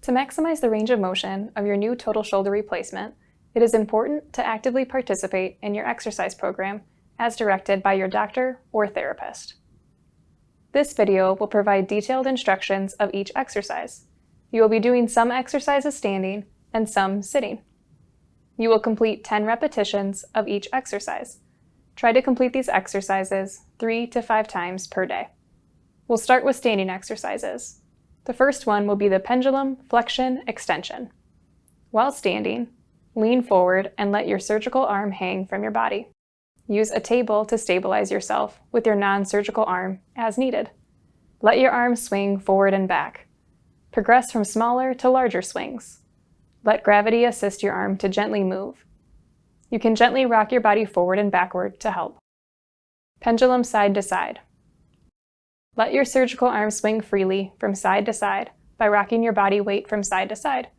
To maximize the range of motion of your new total shoulder replacement, it is important to actively participate in your exercise program as directed by your doctor or therapist. This video will provide detailed instructions of each exercise. You will be doing some exercises standing and some sitting. You will complete 10 repetitions of each exercise. Try to complete these exercises 3 to 5 times per day. We'll start with standing exercises. The first one will be the pendulum flexion extension. While standing, lean forward and let your surgical arm hang from your body. Use a table to stabilize yourself with your non-surgical arm as needed. Let your arm swing forward and back. Progress from smaller to larger swings. Let gravity assist your arm to gently move. You can gently rock your body forward and backward to help. Pendulum side to side. Let your surgical arm swing freely from side to side by rocking your body weight from side to side.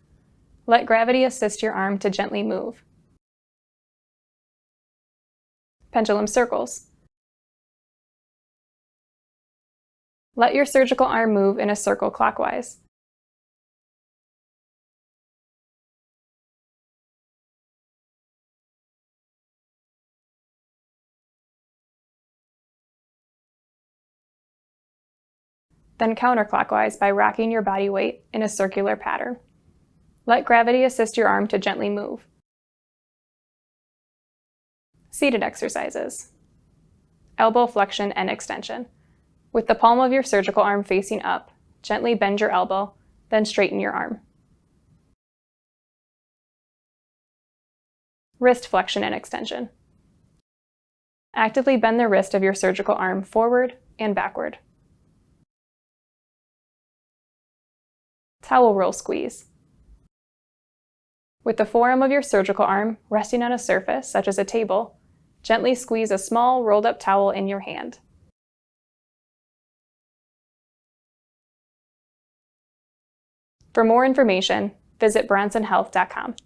Let gravity assist your arm to gently move. Pendulum circles. Let your surgical arm move in a circle clockwise. Then counterclockwise by rocking your body weight in a circular pattern. Let gravity assist your arm to gently move. Seated exercises. Elbow flexion and extension. With the palm of your surgical arm facing up, gently bend your elbow, then straighten your arm. Wrist flexion and extension. Actively bend the wrist of your surgical arm forward and backward. Towel roll squeeze. With the forearm of your surgical arm resting on a surface, such as a table, gently squeeze a small rolled up towel in your hand. For more information, visit bronsonhealth.com.